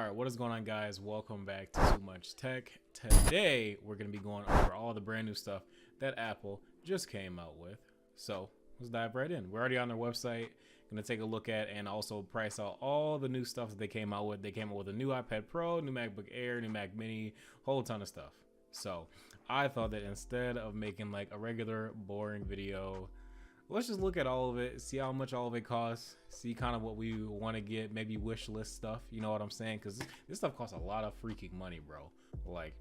Alright, what is going on, guys? Welcome back to Too Much Tech. Today we're going to be going over all the brand new stuff that Apple just came out with. So let's dive right in. We're already on their website. Going to take a look at and also price out all the new stuff that they came out with. They came out with a new iPad Pro, new Macbook Air, new Mac Mini, whole ton of stuff. So I thought that instead of making like a regular boring video, let's just look at all of it, see how much all of it costs, see kind of what we want to get, maybe wish list stuff, you know what I'm saying? Because this stuff costs a lot of freaking money, bro. Like,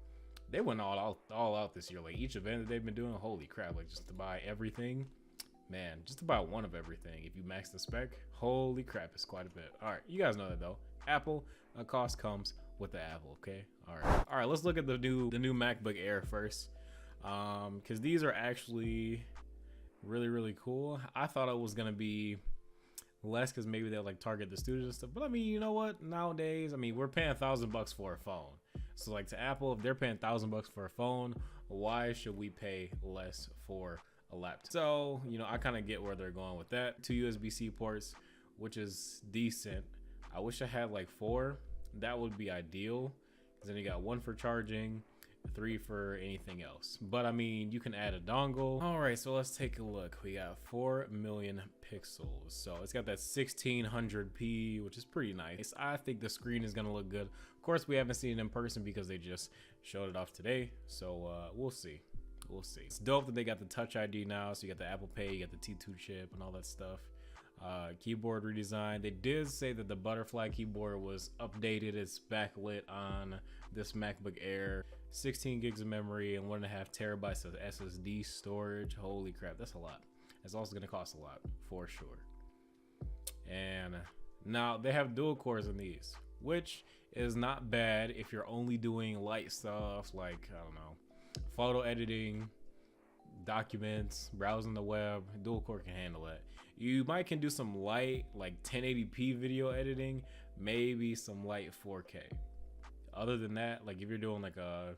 they went all out this year. Like, each event that they've been doing, holy crap, like just to buy everything, man, just to buy one of everything, if you max the spec, holy crap, it's quite a bit. All right, you guys know that though. Apple, a cost comes with the Apple, okay? All right, let's look at the new MacBook Air first, because these are actually really cool. I thought it was gonna be less because maybe they'll like target the students and stuff, but I mean, you know what, nowadays, I mean, we're paying $1,000 for a phone, so like to Apple, if they're paying $1,000 for a phone, why should we pay less for a laptop? So, you know, I kind of get where they're going with that. 2 USB-C ports, which is decent. I wish I had like 4. That would be ideal, because then you got 1 for charging, 3 for anything else. But I mean, you can add a dongle. All right, so let's take a look. We got 4 million pixels, so it's got that 1600p, which is pretty nice. I think the screen is gonna look good. Of course, we haven't seen it in person because they just showed it off today, so we'll see. It's dope that they got the Touch ID now, so you got the Apple Pay, you got the T2 chip and all that stuff. Keyboard redesign. They did say that the butterfly keyboard was updated. It's backlit on this MacBook Air. 16 gigs of memory and 1.5 terabytes of SSD storage. Holy crap, that's a lot. It's also going to cost a lot for sure. And now they have dual cores in these, which is not bad if you're only doing light stuff like, I don't know, photo editing, documents, browsing the web. Dual core can handle it. You might can do some light like 1080p video editing, maybe some light 4K. Other than that, like if you're doing like a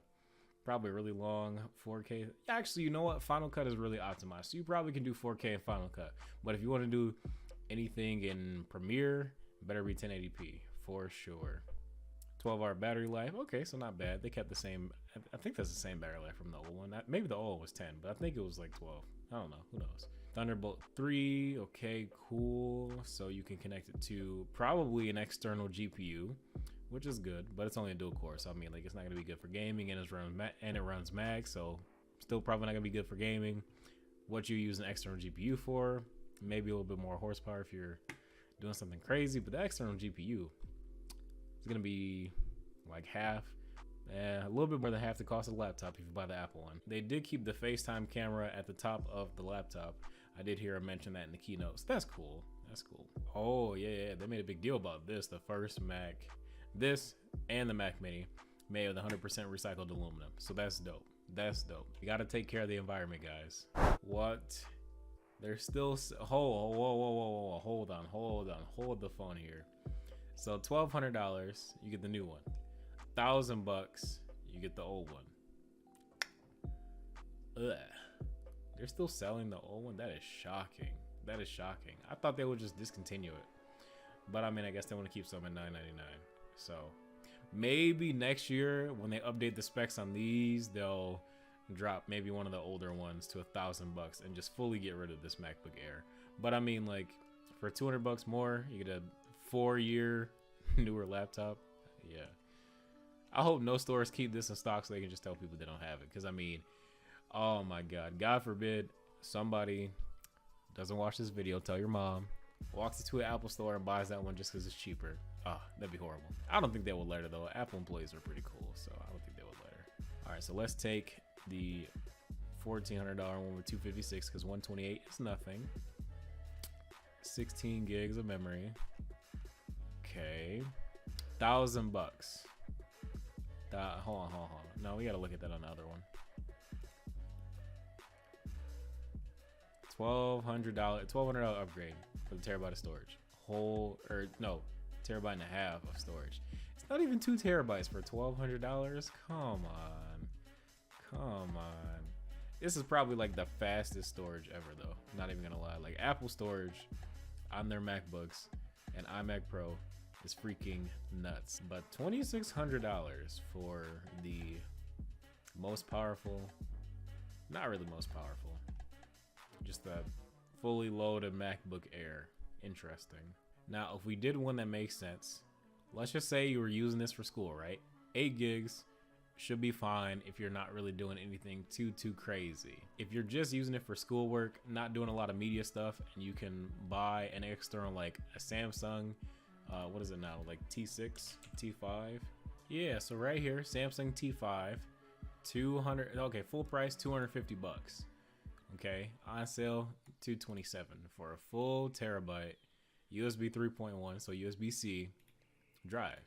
probably really long 4K, actually, you know what, Final Cut is really optimized, so you probably can do 4K in Final Cut. But if you want to do anything in Premiere, better be 1080p for sure. 12-hour battery life, okay, so not bad. They kept the same. I think that's the same battery life from the old one. Maybe the old was 10, but I think it was like 12. I don't know, who knows. Thunderbolt 3, okay, cool. So you can connect it to probably an external GPU, which is good, but it's only a dual core, so I mean, like, it's not gonna be good for gaming, and it runs Mac, so still probably not gonna be good for gaming. What you use an external GPU for, maybe a little bit more horsepower if you're doing something crazy, but the external GPU is gonna be like half, a little bit more than half the cost of the laptop if you buy the Apple one. They did keep the FaceTime camera at the top of the laptop. I did hear her mention that in the keynotes. That's cool. That's cool. Oh yeah, they made a big deal about this. The first Mac, this and the Mac Mini, made with 100% recycled aluminum. So that's dope. That's dope. You got to take care of the environment, guys. What? They're still whoa, hold on, hold the phone here. So $1,200, you get the new one. $1,000, you get the old one. Ugh. They're still selling the old one? That is shocking. That is shocking. I thought they would just discontinue it, but I mean, I guess they want to keep some at $9.99. So maybe next year when they update the specs on these, they'll drop maybe one of the older ones to $1,000 and just fully get rid of this MacBook Air. But I mean, like, for $200 more, you get a 4-year newer laptop. Yeah, I hope no stores keep this in stock so they can just tell people they don't have it, because I mean, oh my god forbid somebody doesn't watch this video, tell your mom, walks into an Apple store and buys that one just because it's cheaper. Oh, that'd be horrible. I don't think they would let her though. Apple employees are pretty cool, so I don't think they would let her. All right, so let's take the $1,400 one with 256, because 128 is nothing. 16 gigs of memory. Okay, $1,000. Hold on. No, we gotta look at that on the other one. $1,200 upgrade for the terabyte of storage. Terabyte and a half of storage. It's not even 2 terabytes for $1,200. Come on. This is probably like the fastest storage ever though. Not even gonna lie. Like Apple storage on their MacBooks and iMac Pro is freaking nuts. But $2,600 for the most powerful, not really most powerful, just a fully loaded MacBook Air. Interesting. Now, if we did one that makes sense, let's just say you were using this for school, right? 8 gigs should be fine if you're not really doing anything too crazy. If you're just using it for schoolwork, not doing a lot of media stuff, and you can buy an external like a Samsung, what is it now, like T6, T5? Yeah, so right here, Samsung T5, 200, okay, full price, 250 bucks. Okay, on sale, 227 for a full terabyte, USB 3.1, so USB-C drive.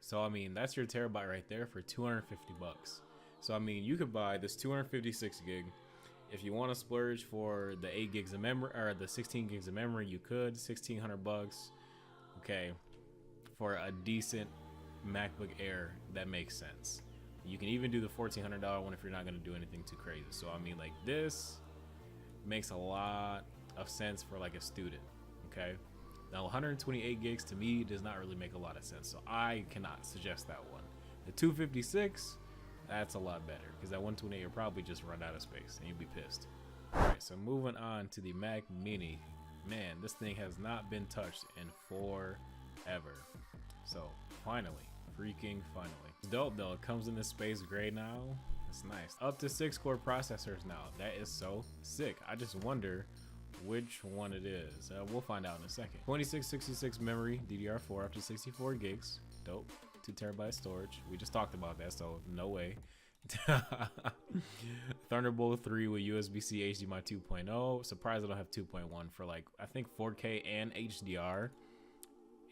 So I mean, that's your terabyte right there for 250 bucks. So I mean, you could buy this 256 gig. If you want to splurge for the 8 gigs of memory or the 16 gigs of memory, you could, 1,600 bucks. Okay, for a decent MacBook Air that makes sense. You can even do the $1,400 one if you're not going to do anything too crazy. So I mean, like, this makes a lot of sense for like a student. Okay, now 128 gigs to me does not really make a lot of sense, so I cannot suggest that one. The 256, that's a lot better, because that 128 you'll probably just run out of space and you'll be pissed. Alright, so moving on to the Mac Mini. Man, this thing has not been touched in forever. So finally, freaking finally. It's dope though, it comes in this space gray now. It's nice. Up to 6-core processors now. That is so sick. I just wonder which one it is. We'll find out in a second. 2666 memory, DDR4 up to 64 gigs. Dope. 2 terabyte storage. We just talked about that, so no way. Thunderbolt 3 with USB-C HDMI 2.0. Surprised I don't have 2.1 for like, I think 4K and HDR.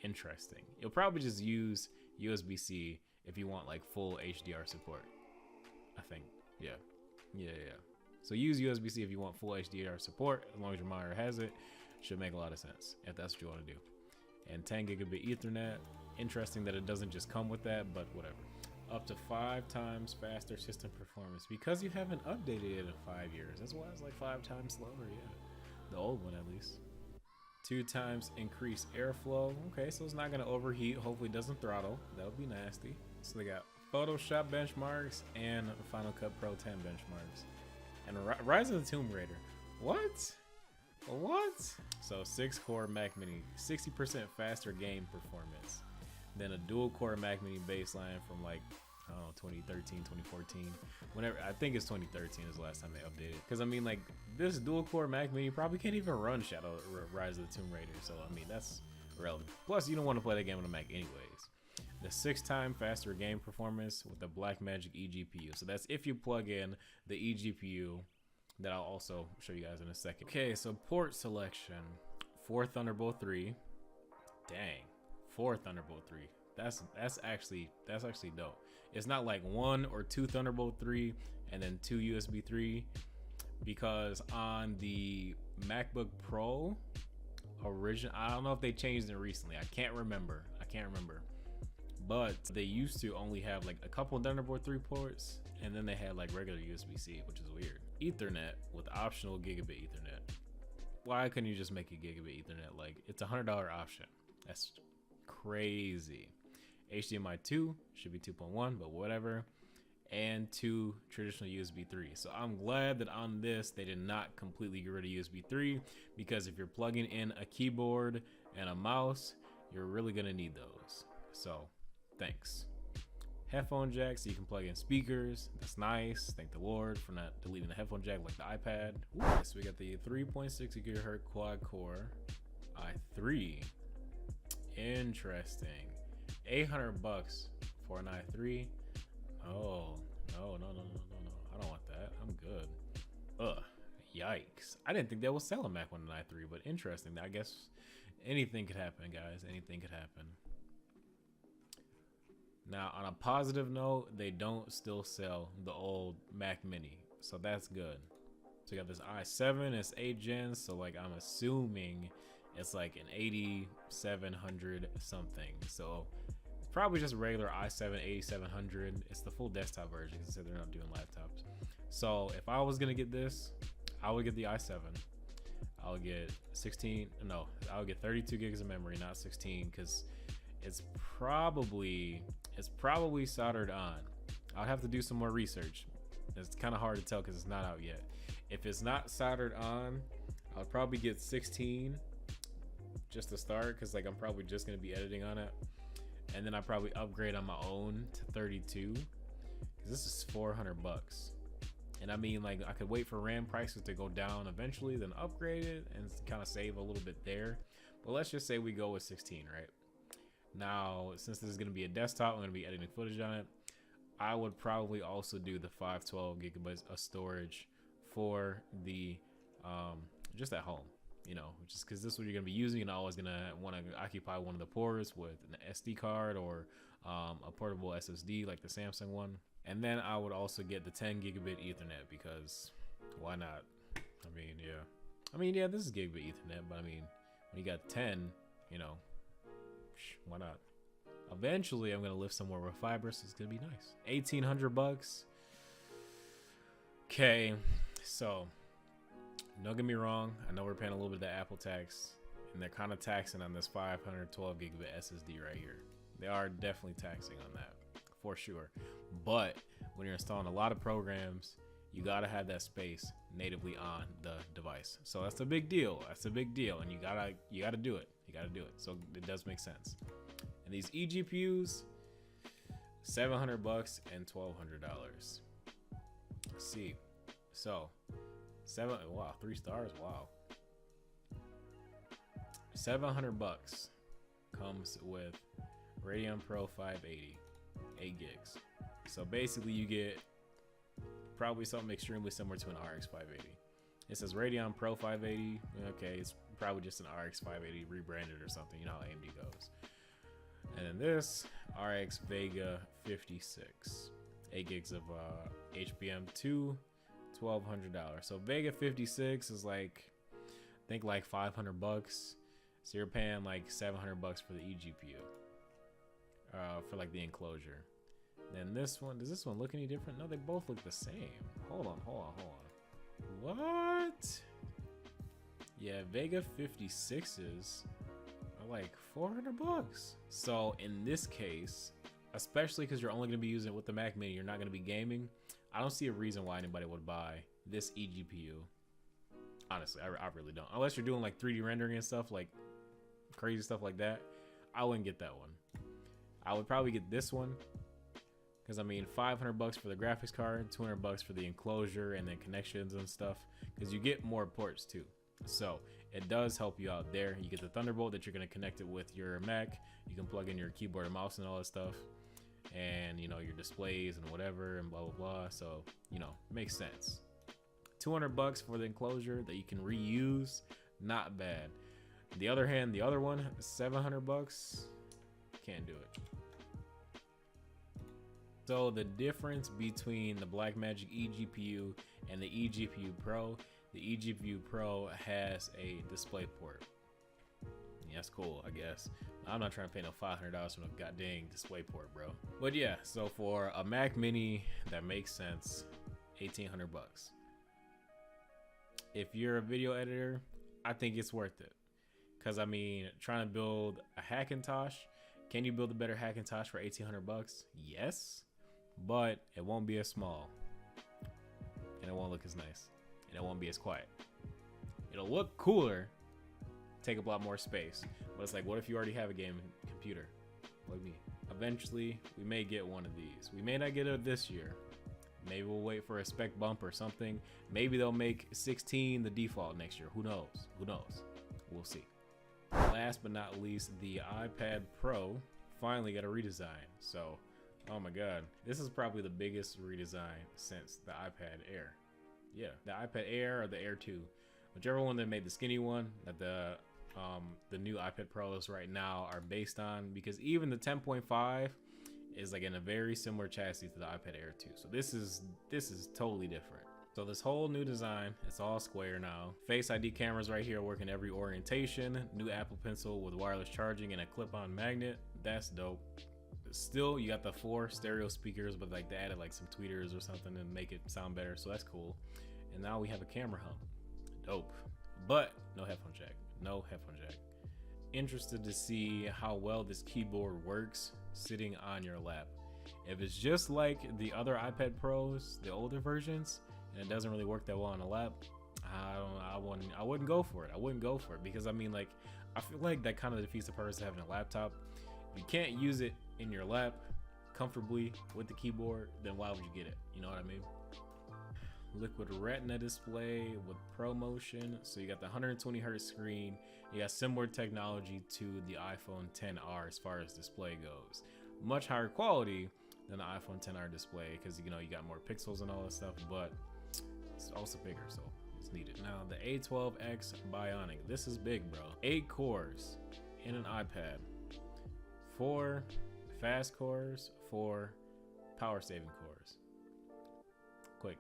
Interesting. You'll probably just use USB-C if you want like full HDR support. I think. Yeah. So use USB-C if you want full HDR support, as long as your monitor has it. Should make a lot of sense if that's what you want to do. And 10 gigabit Ethernet. Interesting that it doesn't just come with that, but whatever. Up to 5 times faster system performance, because you haven't updated it in 5 years. That's why it's like 5 times slower. Yeah, the old one at least. 2 times increased airflow. Okay, so it's not gonna overheat. Hopefully it doesn't throttle. That would be nasty. So they got Photoshop benchmarks and Final Cut Pro 10 benchmarks. And Rise of the Tomb Raider. What? So 6-core Mac Mini, 60% faster game performance than a dual-core Mac Mini baseline from like, I don't know, 2013, 2014. Whenever, I think it's 2013 is the last time they updated. Because I mean, like, this dual-core Mac Mini probably can't even run Rise of the Tomb Raider. So I mean, that's irrelevant. Plus, you don't want to play that game on a Mac anyways. The 6-time faster game performance with the Blackmagic eGPU. So that's if you plug in the eGPU that I'll also show you guys in a second. Okay, so port selection. 4 Thunderbolt 3. Dang, 4 Thunderbolt 3. That's actually dope. It's not like 1 or 2 Thunderbolt 3 and then 2 USB 3, because on the MacBook Pro original, I don't know if they changed it recently. I can't remember. But they used to only have like a couple of Thunderbolt 3 ports, and then they had like regular USB-C, which is weird. Ethernet with optional gigabit Ethernet. Why couldn't you just make a gigabit Ethernet? Like, it's a $100 option. That's crazy. HDMI 2 should be 2.1, but whatever. And 2 traditional USB 3. So I'm glad that on this they did not completely get rid of USB 3, because if you're plugging in a keyboard and a mouse, you're really gonna need those. So thanks. Headphone jack, so you can plug in speakers. That's nice. Thank the Lord for not deleting the headphone jack like the iPad. Ooh, so we got the 3.6 gigahertz quad core i3. Interesting. 800 bucks for an i3. Oh, no. I don't want that. I'm good. Ugh. Yikes. I didn't think they would sell a Mac with an i3, but interesting. I guess anything could happen, guys. Anything could happen. Now, on a positive note, they don't still sell the old Mac Mini, so that's good. So you got this i7, it's 8 gens, so like I'm assuming it's like an 8700 something. So it's probably just a regular i7 8700. It's the full desktop version because they're not doing laptops. So if I was gonna get this, I would get the i7. I would get 32 gigs of memory, not 16, because it's probably soldered on. I'll have to do some more research. It's kind of hard to tell because it's not out yet. If it's not soldered on, I'll probably get 16 just to start, because like I'm probably just gonna be editing on it, and then I probably upgrade on my own to 32, because this is $400. And I mean, like, I could wait for RAM prices to go down eventually, then upgrade it and kind of save a little bit there. But let's just say we go with 16, right? Now, since this is going to be a desktop, I'm going to be editing footage on it. I would probably also do the 512 gigabytes of storage for the, just at home, you know, just because this is what you're going to be using, and always going to want to occupy one of the ports with an SD card or a portable SSD like the Samsung one. And then I would also get the 10 gigabit Ethernet, because why not? I mean, yeah, this is gigabit Ethernet, but I mean, when you got 10, you know, why not? Eventually, I'm going to live somewhere with fiber, so it's going to be nice. $1,800. Okay, so don't get me wrong. I know we're paying a little bit of the Apple tax, and they're kind of taxing on this 512 gigabit SSD right here. They are definitely taxing on that, for sure. But when you're installing a lot of programs, you gotta have that space natively on the device. So that's a big deal. That's a big deal, and you gotta do it. You gotta do it. So it does make sense. And these eGPUs, $700 and $1,200. Let's see. So 3 stars. Wow. $700 comes with Radeon Pro 580, 8 gigs. So basically you get probably something extremely similar to an RX 580. It says Radeon Pro 580. Okay, it's probably just an RX 580 rebranded or something. You know how AMD goes. And then this RX Vega 56, 8 gigs of HBM2, $1,200. So Vega 56 is like, I think like $500. So you're paying like $700 for the eGPU, for like the enclosure. Then this one, does this one look any different? No, they both look the same. Hold on. What? Yeah, Vega 56s are like $400. So in this case, especially because you're only going to be using it with the Mac Mini, you're not going to be gaming, I don't see a reason why anybody would buy this eGPU. Honestly, I really don't. Unless you're doing like 3D rendering and stuff, like crazy stuff like that, I wouldn't get that one. I would probably get this one, because I mean, $500 for the graphics card, $200 for the enclosure and then connections and stuff, because you get more ports too. So it does help you out there. You get the Thunderbolt that you're going to connect it with your Mac. You can plug in your keyboard and mouse and all that stuff, and you know, your displays and whatever and blah blah blah. So you know, makes sense. $200 for the enclosure that you can reuse, not bad. On the other hand, the other one, $700, can't do it. So the difference between the Blackmagic eGPU and the eGPU Pro, the eGPU Pro has a display port. Yeah, that's cool, I guess. I'm not trying to pay no $500 for a goddamn display port, bro. But yeah, so for a Mac Mini, that makes sense. $1,800. If you're a video editor, I think it's worth it. Because I mean, trying to build a Hackintosh, can you build a better Hackintosh for $1,800? Yes, but it won't be as small, and it won't look as nice, and it won't be as quiet. It'll look cooler, take up a lot more space, but it's like, what if you already have a gaming computer like me? Eventually, we may get one of these. We may not get it this year. Maybe we'll wait for a spec bump or something. Maybe they'll make 16 the default next year. Who knows? Who knows? We'll see. Last but not least, the iPad Pro finally got a redesign. So, oh my god, this is probably the biggest redesign since the iPad Air. Yeah, the iPad Air or the Air 2, whichever one that made the skinny one that the new iPad Pros right now are based on, because even the 10.5 is like in a very similar chassis to the iPad Air 2. So this is totally different. So this whole new design, it's all square now. Face ID cameras right here work in every orientation. New Apple Pencil with wireless charging and a clip-on magnet. That's dope. Still, you got the 4 stereo speakers, but like they added like some tweeters or something to make it sound better. So that's cool. And now we have a camera hub. Dope. But no headphone jack. No headphone jack. interested to see how well this keyboard works sitting on your lap. If it's just like the other iPad Pros, the older versions, and it doesn't really work that well on the lap, I wouldn't go for it. I wouldn't go for it because I mean, like, I feel like that kind of defeats the purpose of having a laptop. If you can't use it in your lap comfortably with the keyboard, then why would you get it? You know what I mean? Liquid Retina display with ProMotion. So you got the 120 hertz screen. You got similar technology to the iPhone XR as far as display goes. Much higher quality than the iPhone XR display because you know you got more pixels and all that stuff, but it's also bigger, so it's needed. Now the A12X Bionic. This is big, bro. 8 cores in an iPad. 4 fast cores, 4 power saving cores. Quick.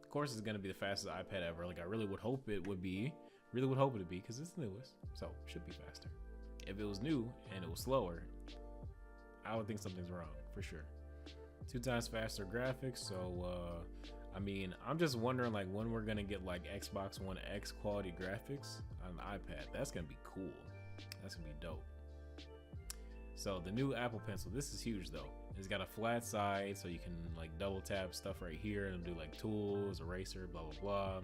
Of course, it's gonna be the fastest iPad ever. Like I really would hope it would be. Really would hope it would be because it's the newest, so it should be faster. If it was new and it was slower, I would think something's wrong for sure. 2 times faster graphics. So I mean, I'm just wondering like when we're gonna get like Xbox One X quality graphics on the iPad. That's gonna be cool. That's gonna be dope. So the new Apple Pencil, this is huge though. It's got a flat side, so you can like double tap stuff right here and do like tools, eraser, blah blah blah.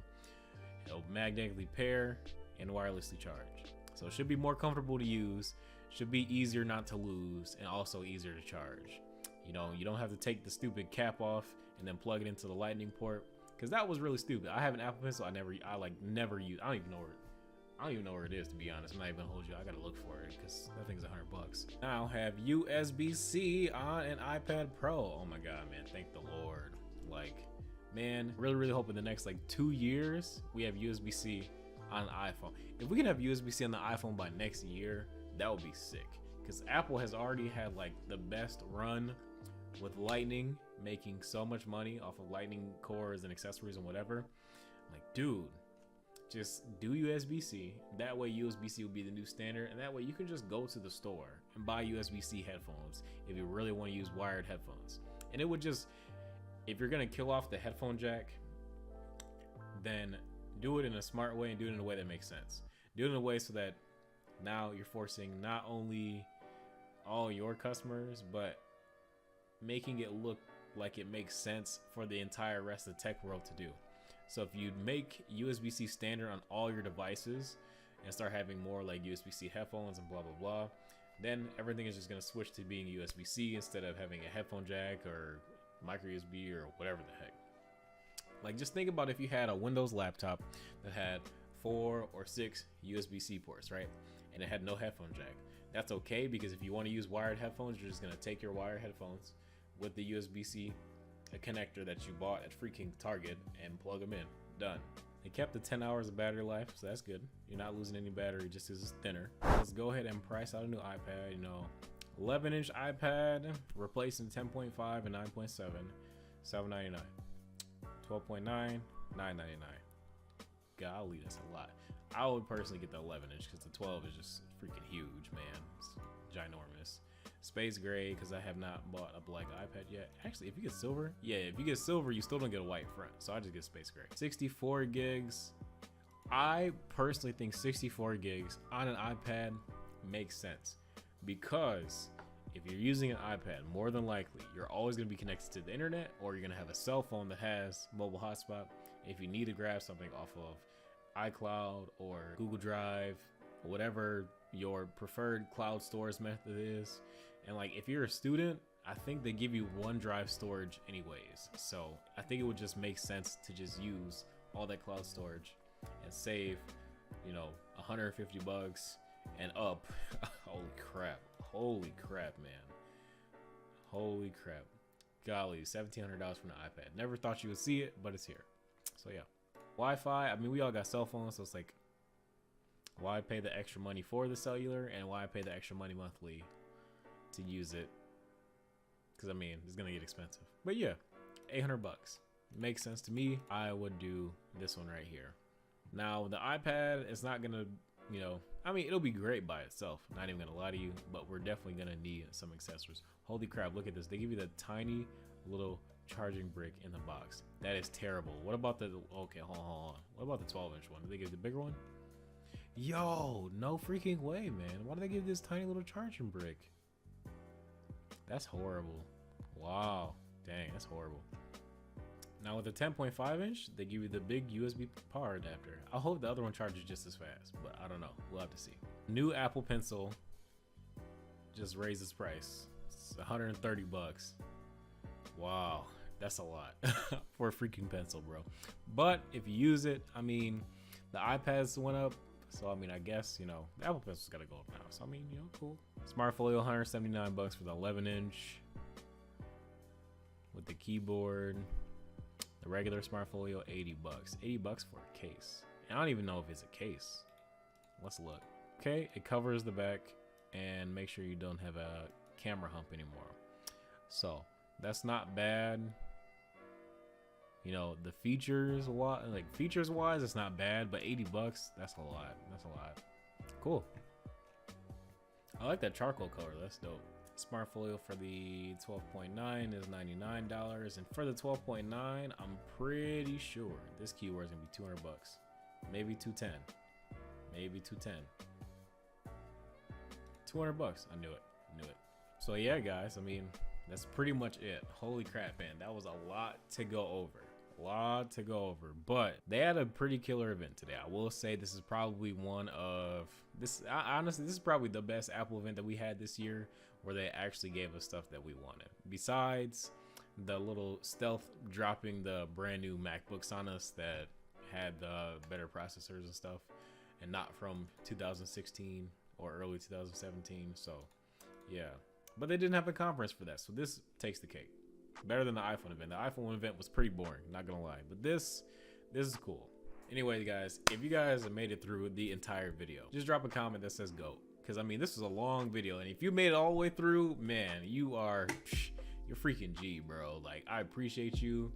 It'll magnetically pair and wirelessly charge. So it should be more comfortable to use, should be easier not to lose, and also easier to charge. You know, you don't have to take the stupid cap off and then plug it into the lightning port, because that was really stupid. I have an Apple Pencil, I never use. I don't even know where it is, to be honest. I'm not even gonna hold you. I gotta look for it because that thing's $100. Now have USB-C on an iPad Pro. Oh my god, man! Thank the Lord. Like, man, really hope in the next like 2 years we have USB-C on an iPhone. If we can have USB-C on the iPhone by next year, that would be sick. Because Apple has already had like the best run with Lightning, making so much money off of Lightning cores and accessories and whatever. Like, dude. Just do USB-C. That way USB-C will be the new standard, and that way you can just go to the store and buy USB-C headphones if you really want to use wired headphones. And it would just, if you're gonna kill off the headphone jack, then do it in a smart way and do it in a way that makes sense. Do it in a way so that now you're forcing not only all your customers, but making it look like it makes sense for the entire rest of the tech world to do. So if you make USB-C standard on all your devices and start having more like USB-C headphones and blah, blah, blah, then everything is just gonna switch to being USB-C instead of having a headphone jack or micro USB or whatever the heck. Like, just think about if you had a Windows laptop that had 4 or 6 USB-C ports, right? And it had no headphone jack. That's okay, because if you wanna use wired headphones, you're just gonna take your wired headphones with the USB-C a connector that you bought at freaking Target and plug them in. Done. It kept the 10 hours of battery life, so that's good. You're not losing any battery, just because it's thinner. Let's go ahead and price out a new iPad. You know, 11-inch iPad replacing 10.5 and 9.7, $799. 12.9, $999. Golly, that's a lot. I would personally get the 11-inch because the 12 is just freaking huge, man. It's ginormous. Space gray, because I have not bought a black iPad yet. Actually, if you get silver, yeah, if you get silver, you still don't get a white front, so I just get space gray. 64 gigs. I personally think 64 gigs on an iPad makes sense, because if you're using an iPad, more than likely you're always going to be connected to the internet, or you're going to have a cell phone that has mobile hotspot if you need to grab something off of iCloud or Google Drive, or whatever your preferred cloud storage method is. And like, if you're a student, I think they give you OneDrive storage anyways, so I think it would just make sense to just use all that cloud storage and save, you know, $150 and up. Holy crap, man. Holy crap. Golly, $1,700 from the iPad. Never thought you would see it, but it's here. So yeah. Wi-Fi, I mean, we all got cell phones, so it's like, why pay the extra money for the cellular, and why pay the extra money monthly to use it? Because I mean, it's gonna get expensive. But yeah, $800 makes sense to me. I would do this one right here. Now the iPad is not gonna, you know, I mean, it'll be great by itself, not even gonna lie to you, but we're definitely gonna need some accessories. Holy crap, look at this. They give you the tiny little charging brick in the box. That is terrible. What about the, okay, hold on. What about the 12-inch one? Did they give the bigger one? Yo, no freaking way, man. Why do they give this tiny little charging brick? That's horrible. Wow. Dang, that's horrible. Now with the 10.5 inch, they give you the big USB power adapter. I hope the other one charges just as fast, but I don't know. We'll have to see. New Apple Pencil just raised its price. It's 130 bucks. Wow, that's a lot for a freaking pencil, bro. But if you use it, I mean, the iPads went up. So, I mean, I guess, you know, the Apple Pencil's got to go up now. So, I mean, you know, cool. Smart Folio, 179 bucks for the 11 inch with the keyboard. The regular Smart Folio, 80 bucks. 80 bucks for a case. And I don't even know if it's a case. Let's look. Okay, it covers the back and make sure you don't have a camera hump anymore. So, that's not bad. You know, the features, features wise, it's not bad, but 80 bucks, that's a lot. That's a lot. Cool. I like that charcoal color. That's dope. Smart Folio for the 12.9 is $99, and for the 12.9, I'm pretty sure this keyword is gonna be 200 bucks, maybe 210, maybe 210. 200 bucks. I knew it. So yeah, guys, I mean, that's pretty much it. Holy crap, man, that was a lot to go over. But they had a pretty killer event today. I will say this is probably honestly, this is probably the best Apple event that we had this year, where they actually gave us stuff that we wanted. Besides the little stealth dropping the brand new MacBooks on us that had the better processors and stuff, and not from 2016 or early 2017. So yeah, but they didn't have a conference for that, so this takes the cake. Better than the iPhone event. The iPhone event was pretty boring, not gonna lie, but this is cool. Anyway, guys, if you guys have made it through the entire video, just drop a comment that says GOAT, because I mean, this was a long video, and if you made it all the way through, man, you're freaking G, bro. Like, I appreciate you.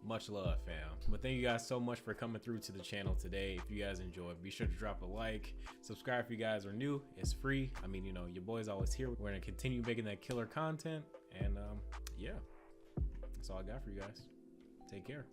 Much love, fam. But thank you guys so much for coming through to the channel today. If you guys enjoyed, be sure to drop a like, subscribe if you guys are new. It's free. I mean, you know, your boy's always here. We're gonna continue making that killer content, and yeah, that's all I got for you guys. Take care.